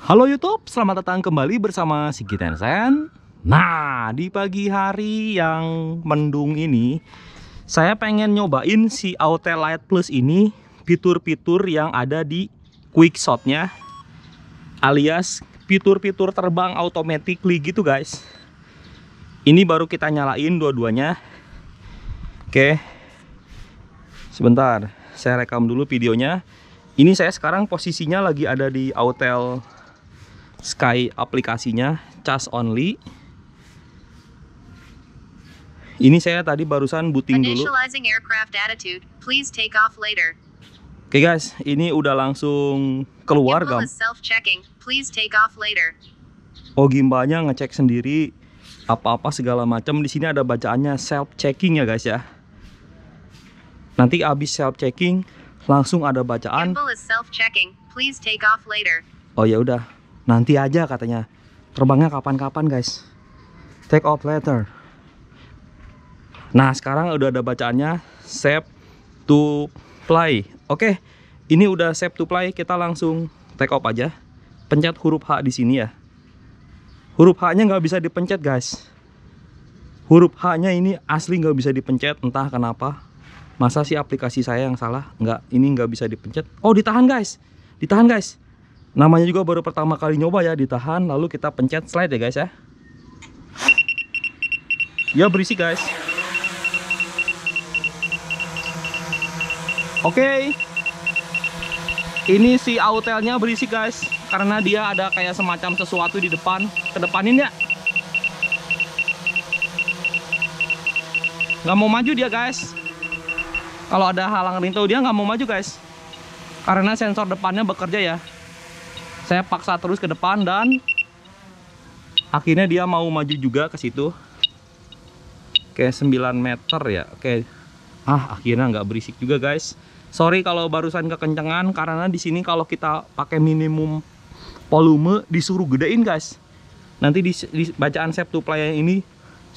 Halo YouTube, selamat datang kembali bersama Sigit Ensen. Nah, di pagi hari yang mendung ini, saya pengen nyobain si Autel Light Plus ini, fitur-fitur yang ada di Quick Shot-nya, alias fitur-fitur terbang automatically gitu guys. Ini baru kita nyalain dua-duanya. Oke, sebentar, saya rekam dulu videonya. Ini saya sekarang posisinya lagi ada di Autel Sky aplikasinya, cas only. Ini saya tadi barusan booting dulu. Oke guys, ini udah langsung keluar Oh, gimbalnya ngecek sendiri apa-apa segala macam. Di sini ada bacaannya self checking ya guys ya. Nanti abis self checking langsung ada bacaan. Oh ya udah. Nanti aja katanya. Terbangnya kapan-kapan guys. Take off later. Nah sekarang udah ada bacaannya save to fly. Oke, ini udah save to fly. Kita langsung take off aja. Pencet huruf H di sini ya. Huruf H-nya nggak bisa dipencet guys. Huruf H-nya ini asli nggak bisa dipencet. Entah kenapa. Masa sih aplikasi saya yang salah? Nggak, ini nggak bisa dipencet. Oh, ditahan guys. Ditahan guys. Namanya juga baru pertama kali nyoba ya, ditahan lalu kita pencet slide ya guys ya. Ya berisik guys. Oke. Ini si Autelnya berisik guys, karena dia ada kayak semacam sesuatu di depan. Kedepanin ya. Nggak mau maju dia guys. Kalau ada halang rinto dia nggak mau maju guys. Karena sensor depannya bekerja ya. Saya paksa terus ke depan dan akhirnya dia mau maju juga ke situ. Oke, 9 meter ya. Oke. Akhirnya nggak berisik juga guys. Sorry kalau barusan kekencengan, karena di sini kalau kita pakai minimum volume disuruh gedein guys. Nanti di bacaan save to play ini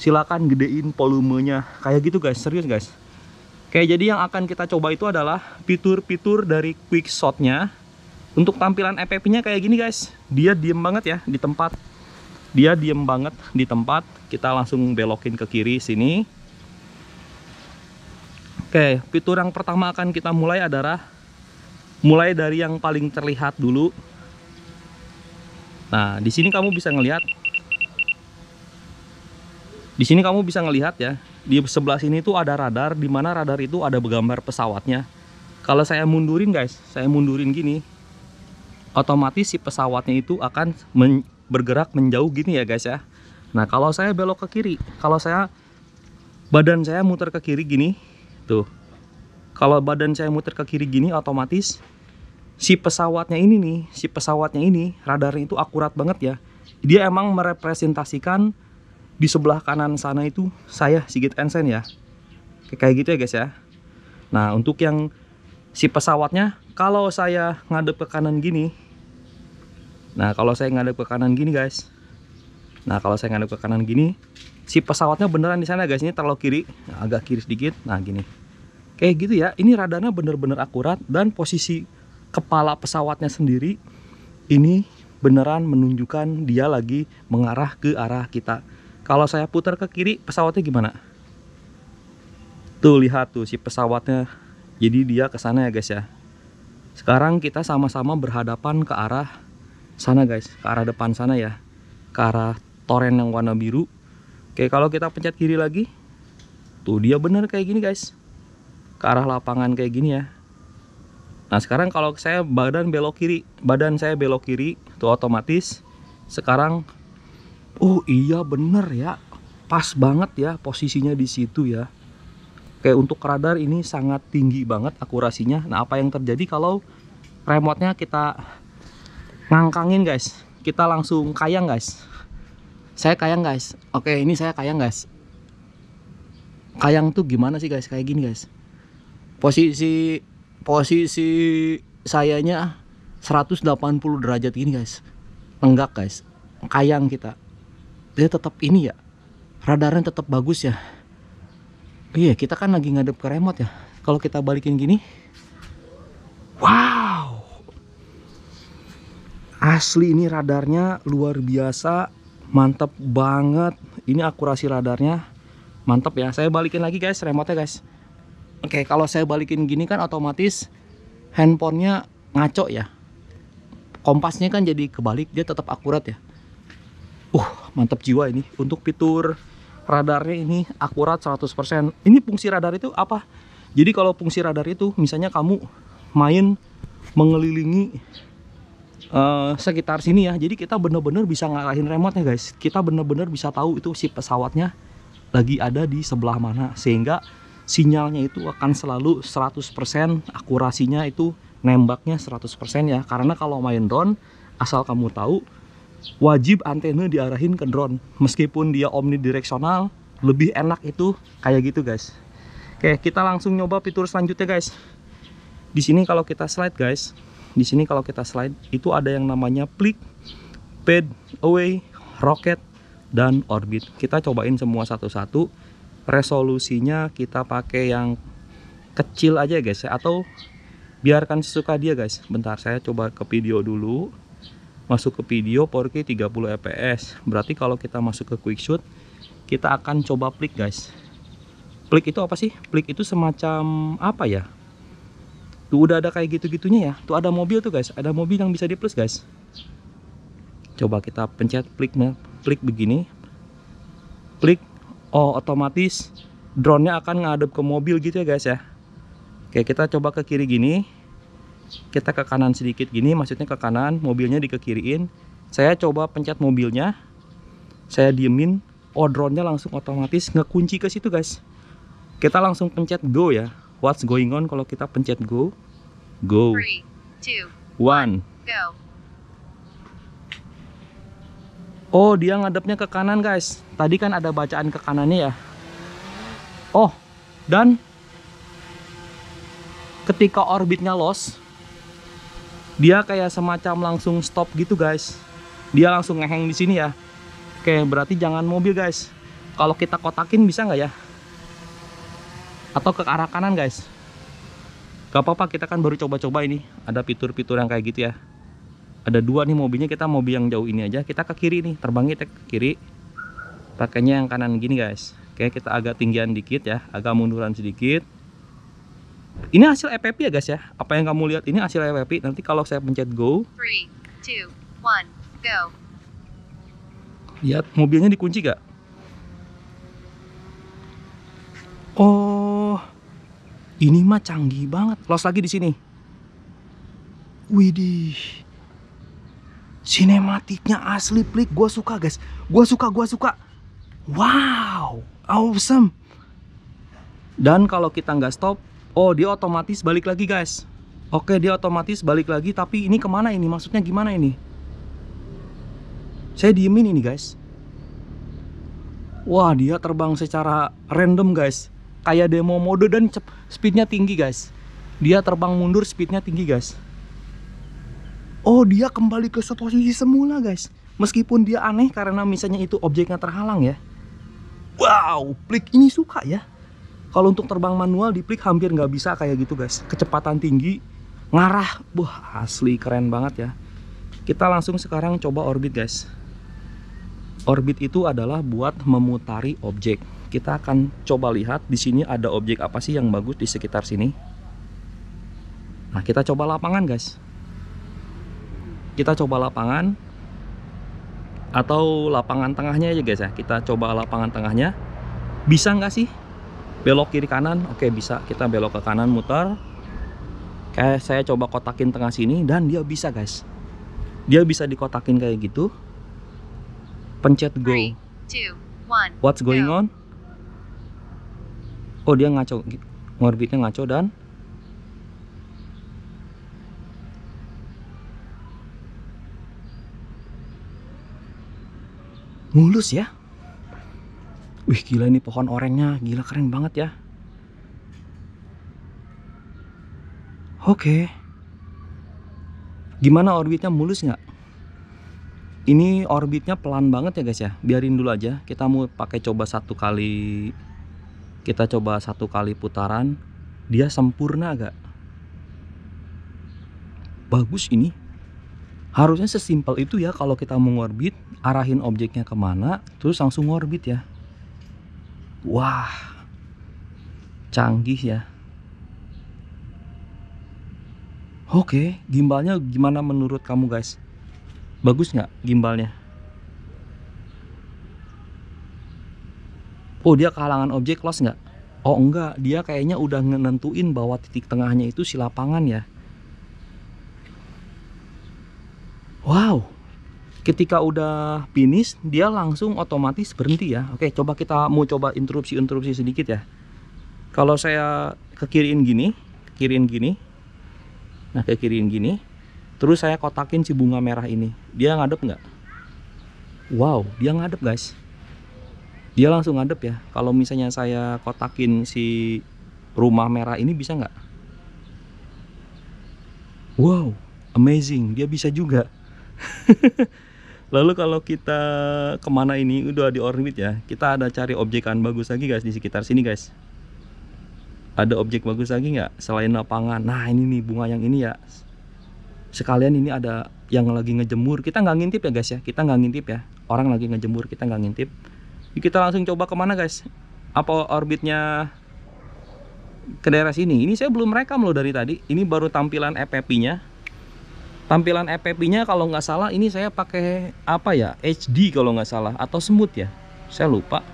silakan gedein volumenya. Kayak gitu guys, serius guys. Oke, jadi yang akan kita coba itu adalah fitur-fitur dari Quick Shot-nya. Untuk tampilan EPP-nya kayak gini guys. Dia diem banget ya di tempat. Dia diem banget di tempat. Kita langsung belokin ke kiri sini. Oke, fitur yang pertama akan kita mulai adalah mulai dari yang paling terlihat dulu. Nah, di sini kamu bisa ngelihat. Di sini kamu bisa ngelihat ya. Di sebelah sini tuh ada radar, di mana radar itu ada gambar pesawatnya. Kalau saya mundurin guys, saya mundurin gini, otomatis si pesawatnya itu akan bergerak menjauh gini ya guys ya. Nah kalau saya belok ke kiri, kalau saya badan saya muter ke kiri gini, tuh. Kalau badan saya muter ke kiri gini, otomatis si pesawatnya ini nih, radarnya itu akurat banget ya. Dia emang merepresentasikan di sebelah kanan sana itu saya Sigit Ensen ya. Kayak gitu ya guys ya. Nah untuk yang si pesawatnya, kalau saya ngadep ke kanan gini, guys. Nah, kalau saya ngadep ke kanan gini, si pesawatnya beneran di sana guys. Ini terlalu kiri, agak kiri sedikit. Nah, gini. Kayak gitu ya. Ini radarnya bener-bener akurat dan posisi kepala pesawatnya sendiri ini beneran menunjukkan dia lagi mengarah ke arah kita. Kalau saya putar ke kiri, pesawatnya gimana? Tuh, lihat tuh si pesawatnya. Jadi dia ke sana ya guys ya. Sekarang kita sama-sama berhadapan ke arah sana guys, ke arah depan sana ya, ke arah toren yang warna biru. Oke, kalau kita pencet kiri lagi, tuh dia bener kayak gini guys, ke arah lapangan kayak gini ya. Nah sekarang kalau saya badan saya belok kiri, tuh otomatis sekarang, oh iya bener ya, pas banget ya posisinya di situ ya. Oke, untuk radar ini sangat tinggi banget akurasinya. Nah apa yang terjadi kalau remote-nya kita ngangkangin guys, kita langsung kayang guys. Saya kayang guys. Oke, ini saya kayang guys. Kayang tuh gimana sih guys? Kayak gini guys. Posisi sayanya 180 derajat gini guys. Enggak guys. Kayang kita. Dia tetap ini ya. Radarnya tetap bagus ya. Iya, kita kan lagi ngadep ke remote ya. Kalau kita balikin gini, wow, Asli ini radarnya luar biasa, mantap banget. Ini akurasi radarnya mantap ya. Saya balikin lagi guys remote-nya guys. Oke, kalau saya balikin gini kan otomatis handphonenya ngaco ya. Kompasnya kan jadi kebalik, dia tetap akurat ya. Mantap jiwa ini. Untuk fitur radarnya ini akurat 100%. Ini fungsi radar itu apa? Jadi kalau fungsi radar itu misalnya kamu main mengelilingi sekitar sini ya. Jadi kita bener-bener bisa ngarahin remote ya guys. Kita bener-bener bisa tahu itu si pesawatnya lagi ada di sebelah mana, sehingga sinyalnya itu akan selalu 100%, akurasinya itu nembaknya 100% ya. Karena kalau main drone, asal kamu tahu, wajib antena diarahin ke drone. Meskipun dia omnidireksional, lebih enak itu kayak gitu guys. Oke, kita langsung nyoba fitur selanjutnya guys. Di sini kalau kita slide guys, di sini kalau kita slide itu ada yang namanya flick, fade away, rocket, dan orbit. Kita cobain semua satu-satu. Resolusinya kita pakai yang kecil aja guys ya, atau biarkan sesuka dia guys. Bentar, saya coba ke video dulu. Masuk ke video 4K 30 fps. Berarti kalau kita masuk ke quick shoot, kita akan coba flick guys. Flick itu apa sih? Flick itu semacam apa ya? Tuh udah ada kayak gitu-gitunya ya. Tuh ada mobil tuh guys, ada mobil yang bisa di plus guys. Coba kita pencet flicknya, flick begini. Flick, oh otomatis drone-nya akan ngadep ke mobil gitu ya guys ya. Oke, kita coba ke kiri gini. Kita ke kanan sedikit gini, maksudnya ke kanan, mobilnya dikekiriin. Saya coba pencet mobilnya, saya diemin, oh drone-nya langsung otomatis ngekunci ke situ guys. Kita langsung pencet go ya. What's going on kalau kita pencet go? Go. 3, 2, 1. go. Oh, dia ngadepnya ke kanan guys. Tadi kan ada bacaan ke kanannya ya. Oh, dan ketika orbitnya lost, dia kayak semacam langsung stop gitu guys. Dia langsung ngeheng di sini ya. Oke, berarti jangan mobil guys. Kalau kita kotakin bisa nggak ya? Atau ke arah kanan guys? Gak apa-apa, kita kan baru coba-coba ini. Ada fitur-fitur yang kayak gitu ya. Ada dua nih mobilnya, kita mobil yang jauh ini aja. Kita ke kiri nih, terbangnya kita ke kiri. Pakainya yang kanan gini guys. Oke, kita agak tinggian dikit ya, agak munduran sedikit. Ini hasil EPP ya guys ya. Apa yang kamu lihat ini hasil EPP. Nanti kalau saya pencet go, 3, 2, 1, go. lihat mobilnya dikunci gak? Oh, ini mah canggih banget. Close lagi di sini. Widih, sinematiknya asli plik. Gua suka guys. Gua suka. Wow, awesome. Dan kalau kita nggak stop, oh dia otomatis balik lagi guys. Oke, dia otomatis balik lagi. Tapi ini kemana ini? Maksudnya gimana ini? Saya diemin ini guys. Wah, dia terbang secara random guys. Kayak demo mode dan speednya tinggi guys. Dia terbang mundur, speednya tinggi guys. Oh, dia kembali ke posisi semula guys. Meskipun dia aneh karena misalnya itu objeknya terhalang ya. Wow, Plik ini suka ya. Kalau untuk terbang manual di Plik hampir nggak bisa kayak gitu guys. Kecepatan tinggi, ngarah. Wah, asli keren banget ya. Kita langsung sekarang coba orbit guys. Orbit itu adalah buat memutari objek. Kita akan coba lihat di sini ada objek apa sih yang bagus di sekitar sini. Nah, kita coba lapangan guys. Kita coba lapangan atau lapangan tengahnya aja guys ya. Kita coba lapangan tengahnya. Bisa nggak sih belok kiri kanan? Oke, bisa. Kita belok ke kanan, muter. Kayak saya coba kotakin tengah sini dan dia bisa guys. Dia bisa dikotakin kayak gitu. Pencet go. 3, 2, 1, What's going go. on? Oh, dia ngaco, ngorbitnya ngaco dan mulus ya. Wih, gila ini pohon orangnya, gila keren banget ya. Oke. Gimana orbitnya, mulus nggak? Ini orbitnya pelan banget ya guys ya. Biarin dulu aja. Kita mau pakai coba satu kali. Kita coba satu kali putaran. Dia sempurna gak? Bagus ini. Harusnya sesimpel itu ya kalau kita mau ngorbit, arahin objeknya kemana, terus langsung ngorbit ya. Wah, canggih ya. Oke, gimbalnya gimana menurut kamu guys? Bagus nggak gimbalnya? Oh, dia kehalangan objek loss nggak? Oh enggak, dia kayaknya udah nentuin bahwa titik tengahnya itu si lapangan ya. Wow, ketika udah finish dia langsung otomatis berhenti ya. Oke, coba kita mau coba interupsi sedikit ya. Kalau saya ke kiriin gini, nah ke kiriin gini, terus saya kotakin si bunga merah ini, dia ngadep nggak? Wow, dia ngadep guys. Dia langsung ngadep ya. Kalau misalnya saya kotakin si rumah merah ini bisa nggak? Wow, amazing, dia bisa juga. Lalu kalau kita kemana ini udah di orbit ya, kita ada cari objekan bagus lagi guys di sekitar sini guys. Ada objek bagus lagi nggak selain lapangan? Nah ini nih bunga yang ini ya. Sekalian ini ada yang lagi ngejemur. Kita nggak ngintip ya guys ya. Kita nggak ngintip ya. Orang lagi ngejemur kita nggak ngintip. Yuk kita langsung coba kemana guys? Apa orbitnya ke daerah sini? Ini saya belum rekam loh dari tadi. Ini baru tampilan FFP-nya. Tampilan FFP-nya kalau nggak salah ini saya pakai apa ya? HD kalau nggak salah atau smooth ya. Saya lupa.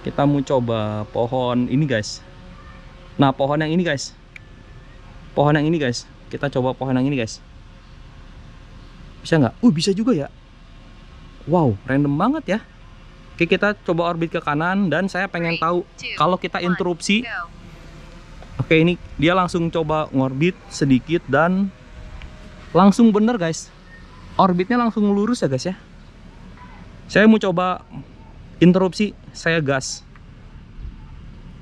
Kita mau coba pohon ini guys. Nah pohon yang ini guys. Pohon yang ini guys. Kita coba pohon yang ini guys. Bisa nggak? Bisa juga ya. Wow, random banget ya. Oke, kita coba orbit ke kanan dan saya pengen tahu kalau kita interupsi. Oke, ini dia langsung coba ngorbit sedikit dan langsung bener guys. Orbitnya langsung lurus ya guys ya. Saya mau coba interupsi, saya gas.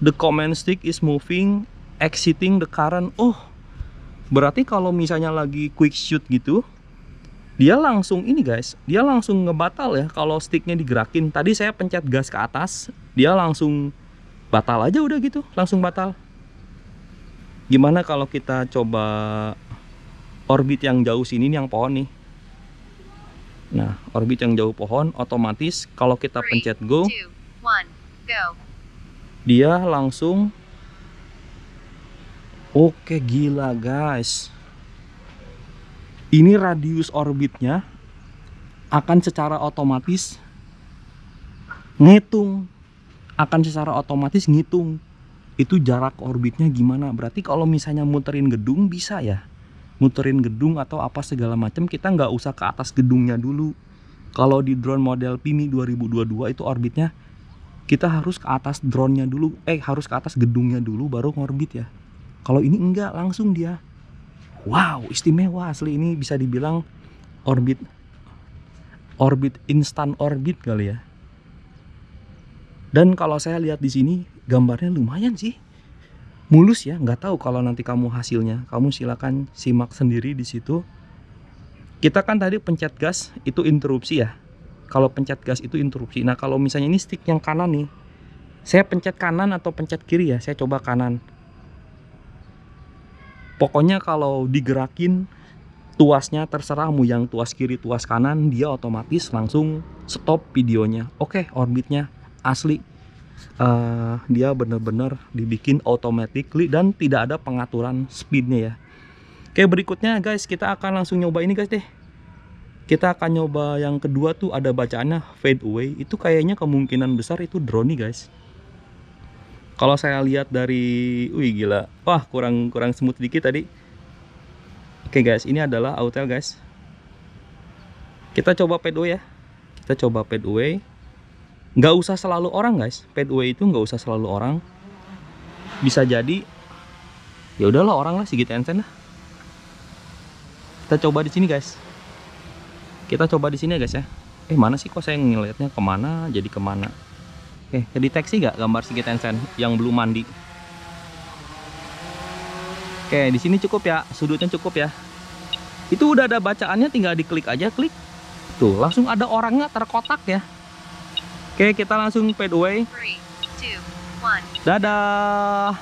The command stick is moving, exiting the current. Oh, berarti kalau misalnya lagi quick shoot gitu, dia langsung ini guys, dia langsung ngebatal ya kalau sticknya digerakin. Tadi saya pencet gas ke atas, dia langsung batal aja udah gitu, langsung batal. Gimana kalau kita coba orbit yang jauh sini nih, yang pohon nih. Nah, orbit yang jauh pohon, otomatis kalau kita pencet go, 2, 1, go. Dia langsung. Oke, gila guys. Ini radius orbitnya akan secara otomatis ngitung. Itu jarak orbitnya gimana. Berarti kalau misalnya muterin gedung bisa ya. Muterin gedung atau apa segala macam, kita nggak usah ke atas gedungnya dulu. Kalau di drone model PIMI 2022 itu orbitnya kita harus ke atas drone-nya dulu, harus ke atas gedungnya dulu baru ngorbit ya. Kalau ini enggak, langsung dia. Wow, istimewa asli, ini bisa dibilang orbit instan orbit kali ya. Dan kalau saya lihat di sini gambarnya lumayan sih. Mulus ya, nggak tahu kalau nanti kamu hasilnya, kamu silakan simak sendiri di situ. Kita kan tadi pencet gas itu interupsi ya. Kalau pencet gas itu interupsi. Nah kalau misalnya ini stick yang kanan nih, saya pencet kanan atau pencet kiri ya. Saya coba kanan. Pokoknya kalau digerakin tuasnya terserah mau yang tuas kiri tuas kanan, dia otomatis langsung stop videonya. Oke, orbitnya asli. Dia bener-bener dibikin automatically dan tidak ada pengaturan speednya ya. Oke, berikutnya guys kita akan langsung nyoba ini guys deh. Kita akan nyoba yang kedua tuh, ada bacaannya fade away. Itu kayaknya kemungkinan besar itu drone nih guys. Kalau saya lihat dari, wih gila, wah kurang smooth dikit tadi. Oke guys, ini adalah autel guys. Kita coba fade away ya. Kita coba fade away. Nggak usah selalu orang guys, fade away itu nggak usah selalu orang. Bisa jadi ya udahlah orang lah, Sigit Ensen lah. Kita coba di sini guys. Kita coba di sini ya guys ya. Mana sih kok saya ngelihatnya kemana jadi kemana. Oke, kedeteksi nggak gambar Sigit Ensen yang belum mandi? Oke, di sini cukup ya, sudutnya cukup ya. Itu udah ada bacaannya, tinggal diklik aja, klik. Tuh, langsung ada orangnya terkotak ya. Oke, kita langsung fade away. 3, 2, 1. Dadah.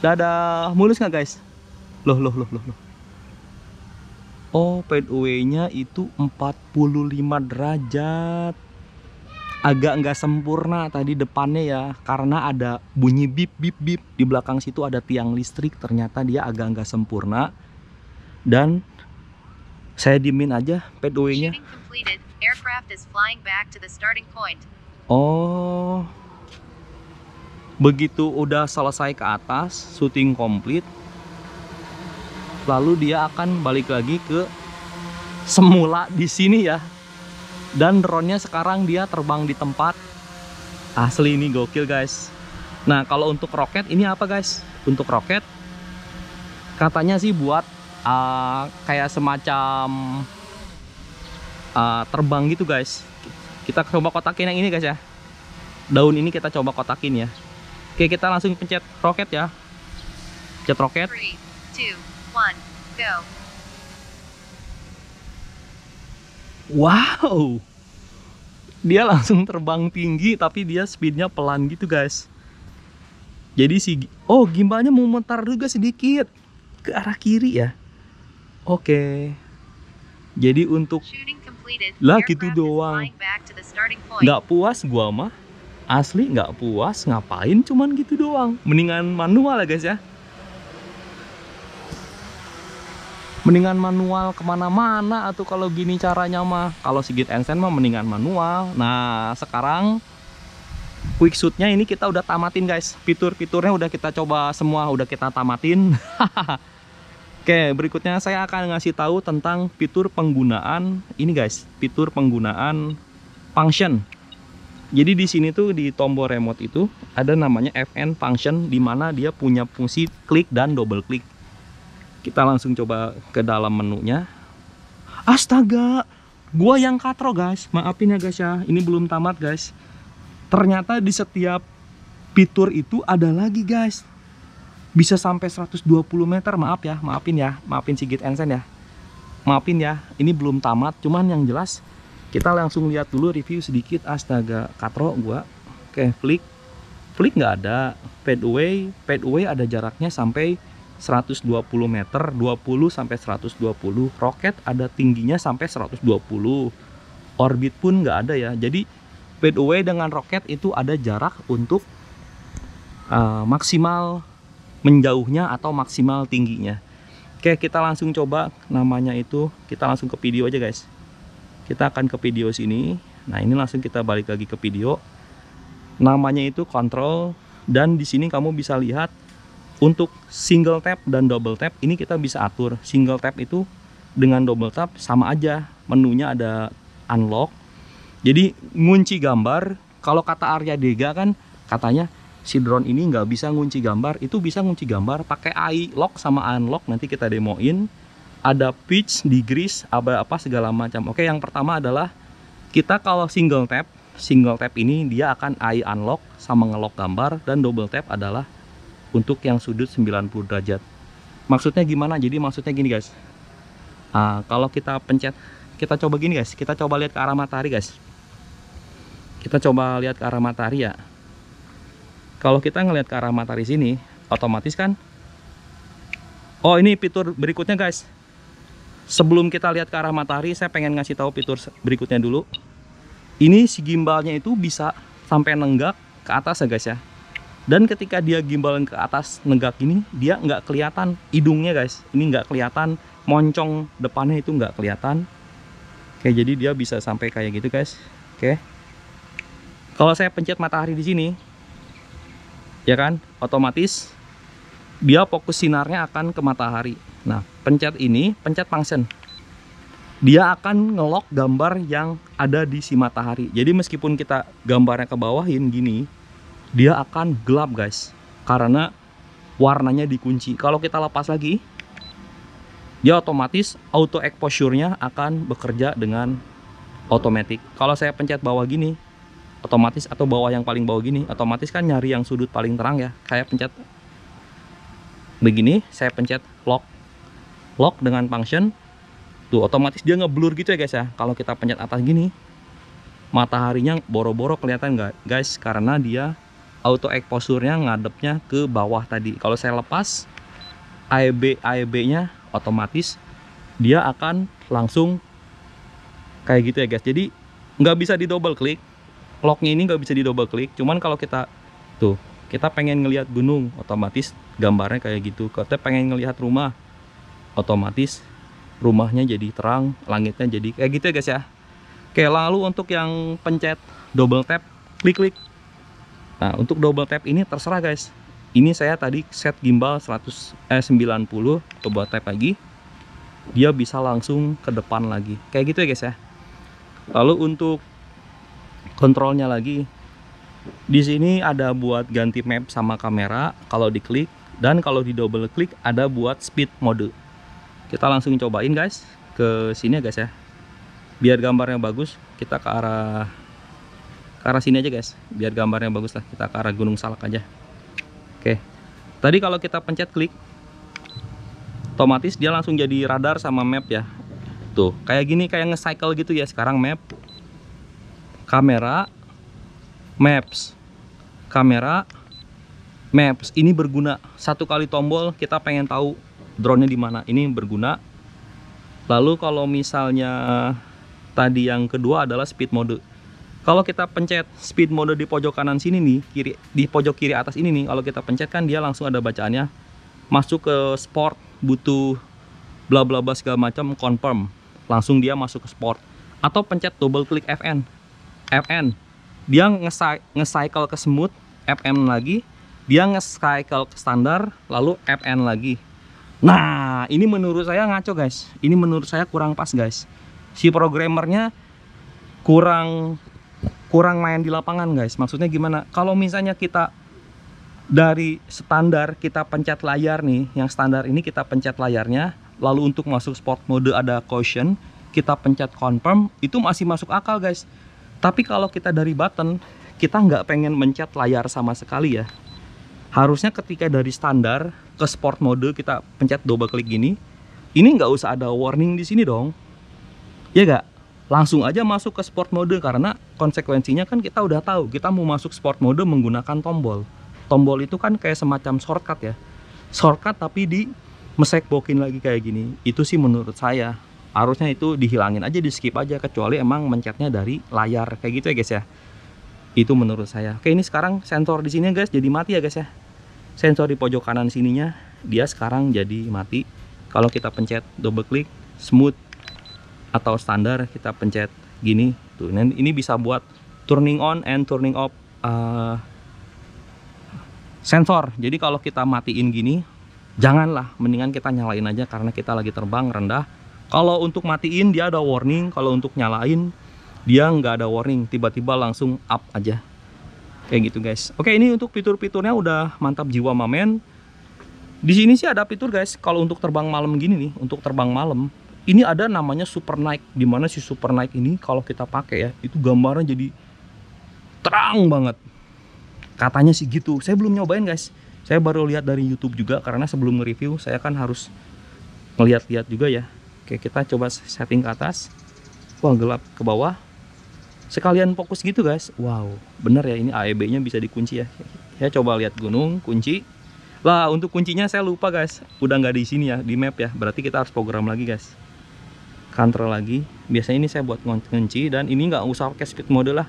Dadah. Mulus nggak guys? Loh. Oh, pathway-nya itu 45 derajat. Agak nggak sempurna tadi depannya ya, karena ada bunyi bip bip bip. Di belakang situ ada tiang listrik, ternyata dia agak nggak sempurna. Dan saya dimin aja pathway-nya. Shooting completed. Aircraft is flying back to the starting point. Oh, begitu udah selesai ke atas, syuting komplit, lalu dia akan balik lagi ke semula di sini ya. Dan drone-nya sekarang dia terbang di tempat. Asli ini gokil guys. Nah, kalau untuk roket ini apa guys? Untuk roket katanya sih buat kayak semacam terbang gitu guys. Kita coba kotakin yang ini guys ya. Daun ini kita coba kotakin ya. Oke, kita langsung pencet roket ya. Pencet roket. 3, 2, 1, go. Wow, dia langsung terbang tinggi tapi dia speednya pelan gitu guys. Jadi oh, gimbalnya memutar juga sedikit ke arah kiri ya. Oke. Jadi untuk Shooting completed. Lah, gitu Aircraft is doang. flying back to the starting point. nggak puas gua mah, asli nggak puas, ngapain cuman gitu doang. Mendingan manual ya guys ya. Mendingan manual kemana-mana atau kalau gini caranya mah. Kalau Sigit Ensen mah mendingan manual. Nah, sekarang quick shoot-nya ini kita udah tamatin guys. Fitur-fiturnya udah kita coba semua, udah kita tamatin. Oke, berikutnya saya akan ngasih tahu tentang fitur penggunaan ini guys. Fitur penggunaan function. Jadi di sini tuh di tombol remote itu ada namanya FN function, di mana dia punya fungsi klik dan double klik. Kita langsung coba ke dalam menunya. Astaga, gua yang katro guys. Maafin ya guys ya, ini belum tamat guys. Ternyata di setiap fitur itu ada lagi guys. Bisa sampai 120 meter, maaf ya, maafin Sigit Ensen ya. Maafin ya, ini belum tamat, cuman yang jelas kita langsung lihat dulu review sedikit. Astaga, katro gua. Oke, flick nggak ada. Pathway ada jaraknya sampai 120 meter, 20 sampai 120. Roket ada tingginya sampai 120. Orbit pun nggak ada ya. Jadi pathway dengan roket itu ada jarak untuk maksimal menjauhnya atau maksimal tingginya. Oke, kita langsung coba. Namanya itu kita langsung ke video aja guys. Kita akan ke video sini. Nah, ini langsung kita balik lagi ke video. Namanya itu control, dan di sini kamu bisa lihat untuk single tap dan double tap ini kita bisa atur. Single tap itu dengan double tap sama aja, menunya ada unlock. Jadi ngunci gambar, kalau kata Arya Dega kan katanya si drone ini nggak bisa ngunci gambar. Itu bisa ngunci gambar pakai AI lock sama unlock, nanti kita demoin. Ada pitch, degrees, apa segala macam. Oke, yang pertama adalah kita kalau single tap ini dia akan AI unlock sama ngelock gambar, dan double tap adalah untuk yang sudut 90 derajat. Maksudnya gimana? Jadi maksudnya gini guys. Kalau kita pencet, kita coba gini guys. Kita coba lihat ke arah matahari guys. Kita coba lihat ke arah matahari ya. Kalau kita ngelihat ke arah matahari sini, otomatis kan. Oh, ini fitur berikutnya guys. Sebelum kita lihat ke arah matahari, saya pengen ngasih tahu fitur berikutnya dulu. Ini si gimbalnya itu bisa sampai nenggak ke atas ya guys ya. Dan ketika dia gimbalin ke atas nenggak ini, dia nggak kelihatan hidungnya guys. Ini nggak kelihatan, moncong depannya itu nggak kelihatan. Oke, jadi dia bisa sampai kayak gitu guys. Oke. Kalau saya pencet matahari di sini, ya kan, otomatis dia fokus sinarnya akan ke matahari. Nah, pencet ini, pencet function. Dia akan ngelock gambar yang ada di si matahari. Jadi meskipun kita gambarnya ke bawahin gini, dia akan gelap guys, karena warnanya dikunci. Kalau kita lepas lagi, dia otomatis auto exposure-nya akan bekerja dengan otomatis. Kalau saya pencet bawah gini, otomatis, atau bawah yang paling bawah gini, otomatis kan nyari yang sudut paling terang ya. Saya pencet begini, saya pencet lock dengan function. Tuh, otomatis dia ngeblur gitu ya guys ya. Kalau kita pencet atas gini, mataharinya boro-boro kelihatan nggak guys, karena dia auto exposure-nya ngadepnya ke bawah tadi. Kalau saya lepas AEB nya otomatis dia akan langsung kayak gitu ya guys. Jadi nggak bisa di double klik, locknya ini nggak bisa di double klik. Cuman kalau kita tuh, kita pengen ngelihat gunung, otomatis gambarnya kayak gitu. Kita pengen ngelihat rumah, otomatis rumahnya jadi terang, langitnya jadi kayak gitu ya guys ya. Oke, lalu untuk yang pencet double tap, klik. Nah, untuk double tap ini terserah guys. Ini saya tadi set gimbal 90, coba tap lagi. Dia bisa langsung ke depan lagi. Kayak gitu ya guys ya. Lalu untuk kontrolnya lagi, di sini ada buat ganti map sama kamera kalau diklik, dan kalau di double klik ada buat speed mode. Kita langsung cobain guys ke sini ya guys ya. Biar gambarnya bagus, kita ke arah sini aja guys. Biar gambarnya bagus lah, kita ke arah Gunung Salak aja. Oke. Tadi kalau kita pencet klik, otomatis dia langsung jadi radar sama map ya. Tuh, kayak gini, kayak nge-cycle gitu ya. Sekarang map, kamera, maps, kamera, maps. Ini berguna. Satu kali tombol kita pengen tahu drone-nya di mana. Ini berguna. Lalu kalau misalnya tadi yang kedua adalah speed mode. Kalau kita pencet speed mode di pojok kanan sini nih, di pojok kiri atas ini nih, kalau kita pencet kan dia langsung ada bacaannya. Masuk ke sport, butuh bla bla bla segala macam, confirm. Langsung dia masuk ke sport. Atau pencet double klik FN. Dia nge-cycle ke smooth, FN lagi. Dia nge-cycle ke standar, lalu FN lagi. Nah, ini menurut saya ngaco guys. Ini menurut saya kurang pas guys. Si programmernya kurang main di lapangan guys. Maksudnya gimana? Kalau misalnya kita dari standar kita pencet layar nih, yang standar ini kita pencet layarnya, lalu untuk masuk sport mode ada caution, kita pencet confirm, itu masih masuk akal guys. Tapi kalau kita dari button, kita nggak pengen mencet layar sama sekali ya. Harusnya ketika dari standar ke sport mode kita pencet double klik gini, ini nggak usah ada warning di sini dong, ya nggak? Langsung aja masuk ke sport mode, karena konsekuensinya kan kita udah tahu kita mau masuk sport mode menggunakan tombol. Tombol itu kan kayak semacam shortcut ya, shortcut tapi di mesek-bokin lagi kayak gini. Itu sih menurut saya harusnya itu dihilangin aja, di skip aja, kecuali emang mencetnya dari layar kayak gitu ya guys ya. Itu menurut saya. Oke, ini sekarang sensor di sini guys jadi mati ya guys ya. Sensor di pojok kanan sininya dia sekarang jadi mati. Kalau kita pencet double klik, smooth atau standar, kita pencet gini tuh. Ini bisa buat turning on and turning off sensor. Jadi kalau kita matiin gini, janganlah, mendingan kita nyalain aja karena kita lagi terbang rendah. Kalau untuk matiin dia ada warning, kalau untuk nyalain dia nggak ada warning, tiba-tiba langsung up aja kayak gitu guys. Oke, ini untuk fitur-fiturnya udah mantap jiwa mamen. Di sini sih ada fitur guys, kalau untuk terbang malam gini nih, untuk terbang malam ini ada namanya super night. Dimana si super night ini kalau kita pakai ya, itu gambarnya jadi terang banget, katanya sih gitu. Saya belum nyobain guys, saya baru lihat dari YouTube juga, karena sebelum nge-review saya kan harus ngeliat-lihat juga ya. Oke, kita coba setting ke atas. Wah, gelap ke bawah. Sekalian fokus gitu guys. Wow, bener ya, ini AEB nya bisa dikunci ya. Ya coba lihat gunung, kunci. Lah, untuk kuncinya saya lupa guys, udah nggak di sini ya, di map ya. Berarti kita harus program lagi guys, control lagi. Biasanya ini saya buat ngunci, dan ini nggak usah pakai speed mode lah.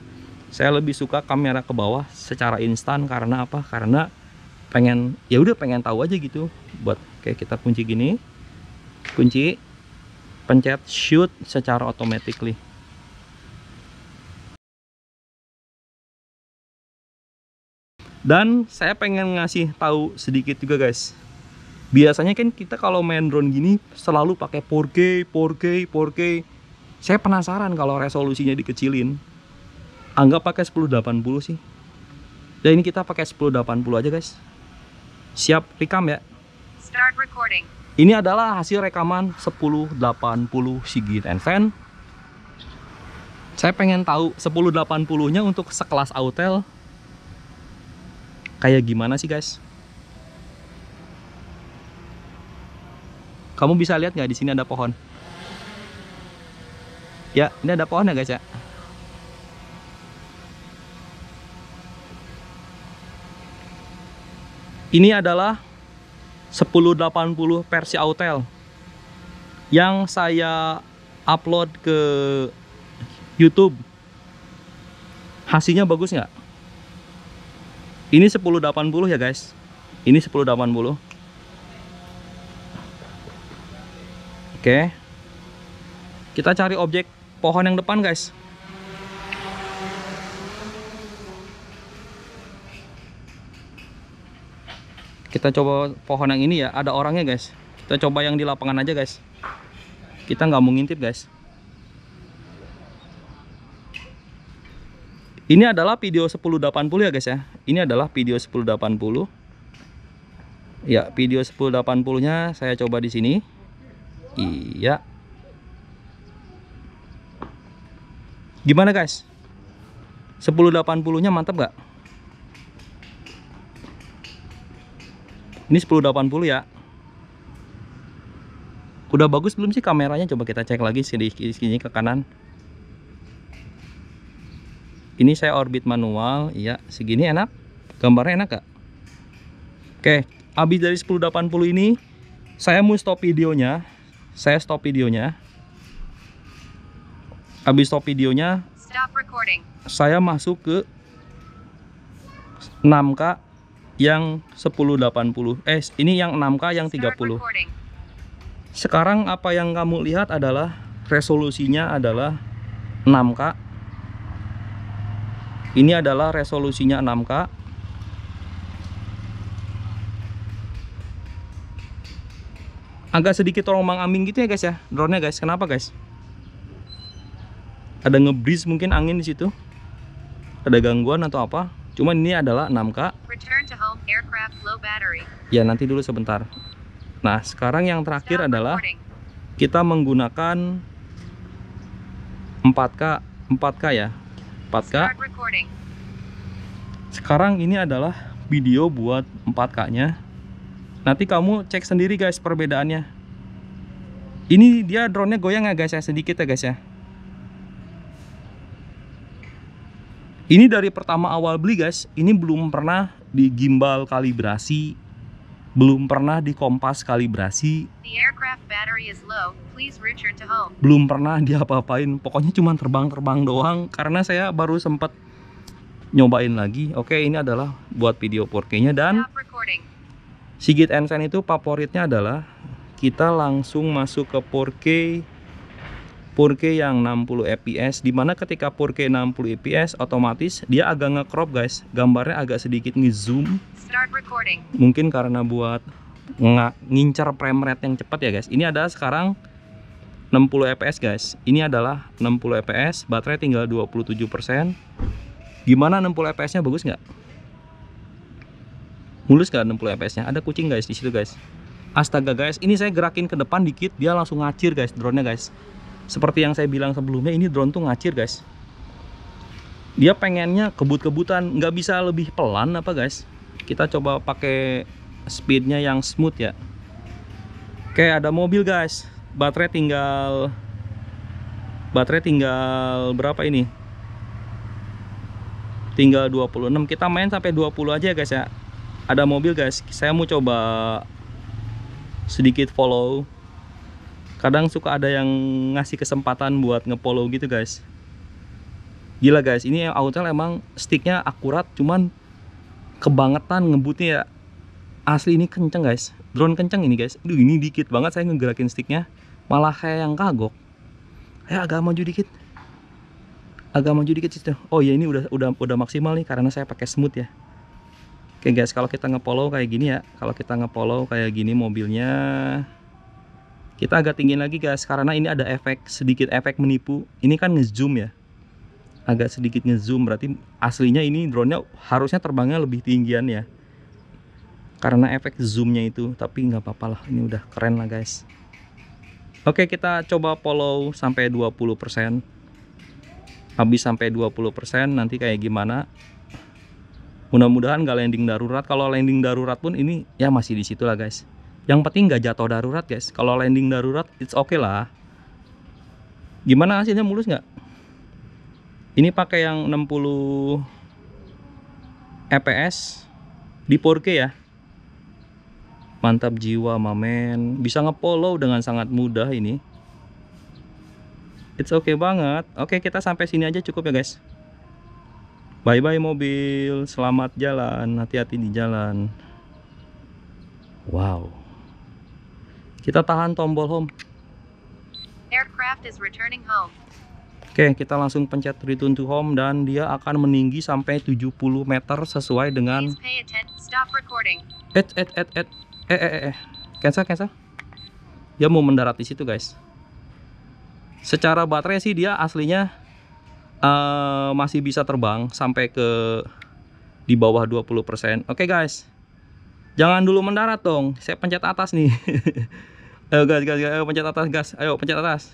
Saya lebih suka kamera ke bawah secara instan. Karena apa? Karena pengen, ya udah pengen tahu aja gitu. Buat kayak kita kunci gini, kunci, pencet shoot secara automatically. Dan saya pengen ngasih tahu sedikit juga guys. Biasanya kan kita kalau main drone gini selalu pakai 4K. Saya penasaran kalau resolusinya dikecilin. Anggap pakai 1080 sih. Dan ini kita pakai 1080 aja guys. Siap rekam ya. Start recording. Ini adalah hasil rekaman 1080 Sigit and Fan. Saya pengen tahu 1080-nya untuk sekelas Autel kayak gimana sih guys? Kamu bisa lihat nggak di sini ada pohon? Ya, ini ada pohon ya guys ya. Ini adalah 1080 versi Autel. yang saya upload ke YouTube hasilnya bagus nggak? Ini 1080 ya guys. Ini 1080. Oke. Kita cari objek pohon yang depan guys. Kita coba pohon yang ini ya, ada orangnya guys. Kita coba yang di lapangan aja guys. Kita nggak mau ngintip guys. Ini adalah video 1080 ya guys ya. Ini adalah video 1080. Ya, video 1080-nya saya coba di sini. Iya. Gimana guys? 1080-nya mantap nggak? Ini 1080 ya. Udah bagus belum sih kameranya? Coba kita cek lagi sini ke kanan. Ini saya orbit manual, iya, segini enak. Gambarnya enak gak? Oke, habis dari 1080 ini saya mau stop videonya. Saya stop videonya. Habis stop videonya, Stop recording. saya masuk ke 6K yang 1080. Ini yang 6K yang Start 30. recording. Sekarang apa yang kamu lihat adalah resolusinya adalah 6K. Ini adalah resolusinya 6K. Agak sedikit terombang-ambing gitu ya guys ya, drone-nya guys. Kenapa guys? Ada ngebreeze mungkin angin di situ. Ada gangguan atau apa? Cuman ini adalah 6K. Return to home. Aircraft low battery. Ya nanti dulu sebentar. Nah sekarang yang terakhir Stop adalah recording. kita menggunakan 4K ya. 4K. Start recording. Sekarang ini adalah video buat 4K nya. Nanti kamu cek sendiri guys perbedaannya. Ini dia drone-nya goyang ya guys ya, sedikit ya guys ya. Ini dari pertama awal beli guys, ini belum pernah di gimbal kalibrasi, belum pernah di kompas kalibrasi, The aircraft battery is low. Please return to home. belum pernah diapa-apain. Pokoknya cuma terbang-terbang doang karena saya baru sempat nyobain lagi. Oke, ini adalah buat video 4K-nya dan Stop recording. Sigit Ensen itu favoritnya adalah kita langsung masuk ke 4K yang 60 fps, dimana ketika 4K 60 fps otomatis dia agak nge-crop guys, gambarnya agak sedikit nge-zoom, Start recording. mungkin karena buat ngincer frame rate yang cepat ya guys. Ini ada sekarang 60 fps guys. Ini adalah 60 fps, baterai tinggal 27%. Gimana 60 fps nya bagus nggak? Mulus nggak 60 fps nya? Ada kucing guys di situ guys. Astaga guys, ini saya gerakin ke depan dikit dia langsung ngacir guys drone-nya guys. Seperti yang saya bilang sebelumnya, ini drone tuh ngacir guys. Dia pengennya kebut-kebutan, nggak bisa lebih pelan apa guys. Kita coba pakai speednya yang smooth ya. Oke, ada mobil guys. Baterai tinggal berapa ini? Tinggal 26. Kita main sampai 20 aja guys ya. Ada mobil guys. Saya mau coba sedikit follow. Kadang suka ada yang ngasih kesempatan buat nge-follow gitu guys. Gila guys, ini Autel emang sticknya akurat, cuman kebangetan ngebutnya ya. Asli ini kenceng guys, drone kenceng ini guys. Aduh, ini dikit banget saya ngegerakin sticknya, malah kayak yang kagok. Ayo agak maju dikit, situ. Oh ya, ini udah maksimal nih karena saya pakai smooth ya. Oke guys, kalau kita nge-follow kayak gini ya, mobilnya kita agak tinggi lagi guys, karena ini ada sedikit efek menipu. Ini kan nge-zoom ya, agak sedikit nge-zoom, berarti aslinya ini drone-nya harusnya terbangnya lebih tinggian ya, karena efek zoomnya itu. Tapi nggak apa-apa lah, ini udah keren lah guys. Oke, kita coba follow sampai 20%. Habis sampai 20% nanti kayak gimana. Mudah-mudahan nggak landing darurat. Kalau landing darurat pun ini ya masih di situ lah guys. Yang penting nggak jatuh darurat guys. Kalau landing darurat it's okay lah. Gimana hasilnya, mulus nggak? Ini pakai yang 60 fps di 4K ya. Mantap jiwa mamen. Bisa nge-follow dengan sangat mudah ini. It's okay banget. Oke, kita sampai sini aja cukup ya guys. Bye bye mobil. Selamat jalan. Hati-hati di jalan. Wow. Kita tahan tombol home. Aircraft is returning home. Oke, kita langsung pencet return to home dan dia akan meninggi sampai 70 meter sesuai dengan Please pay attention. Stop recording. Cancel. Dia mau mendarat di situ, guys. Secara baterai sih dia aslinya masih bisa terbang sampai ke di bawah 20%. Oke, guys. Jangan dulu mendarat dong. Saya pencet atas nih. Ayo guys, ayo pencet atas, guys. Ayo pencet atas.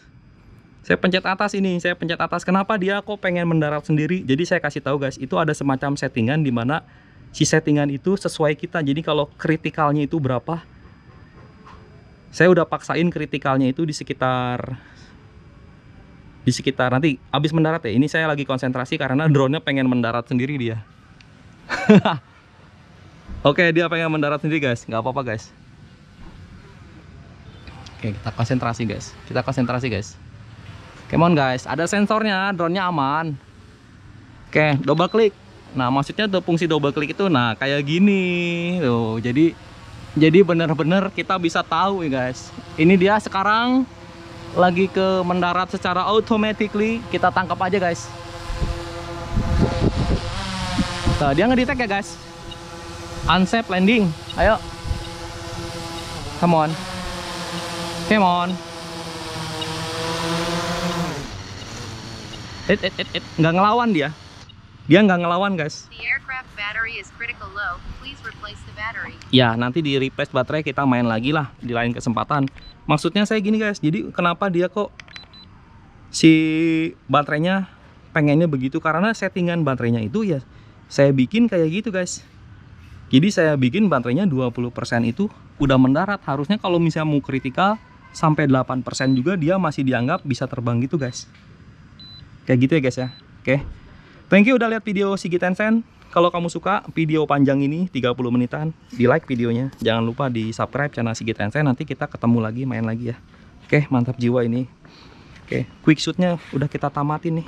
Saya pencet atas ini, saya pencet atas. Kenapa dia kok pengen mendarat sendiri? Jadi saya kasih tahu guys, itu ada semacam settingan di mana si settingan itu sesuai kita. Jadi kalau kritikalnya itu berapa? Saya udah paksain kritikalnya itu di sekitar nanti habis mendarat ya. Ini saya lagi konsentrasi karena drone-nya pengen mendarat sendiri dia. Oke, dia pengen mendarat sendiri guys. Nggak apa-apa guys. Oke, kita konsentrasi guys. Come on guys, ada sensornya, drone-nya aman. Oke, double klik. Nah, maksudnya tuh fungsi double klik itu nah kayak gini tuh. Jadi bener-bener kita bisa tahu ya guys. Ini dia sekarang lagi ke mendarat secara automatically. Kita tangkap aja guys. Tuh, dia ngedetect ya guys. Unsafe landing. Ayo. Come on. Nggak ngelawan dia. Dia nggak ngelawan guys. The aircraft battery is critical low. Please replace the battery. Ya, nanti di replace baterai kita main lagi lah di lain kesempatan. Maksudnya saya gini guys. Jadi kenapa dia kok si baterainya pengennya begitu? Karena settingan baterainya itu ya saya bikin kayak gitu guys. Jadi saya bikin baterainya 20% itu udah mendarat. Harusnya kalau misalnya mau kritikal sampai 8% juga dia masih dianggap bisa terbang gitu guys. Kayak gitu ya guys ya. Oke. Thank you udah lihat video Sigi Tencent. Kalau kamu suka video panjang ini 30 menitan, di like videonya. Jangan lupa di subscribe channel Sigi Tencent. Nanti kita ketemu lagi, main lagi ya. Oke, mantap jiwa ini. Oke, quick shootnya udah kita tamatin nih.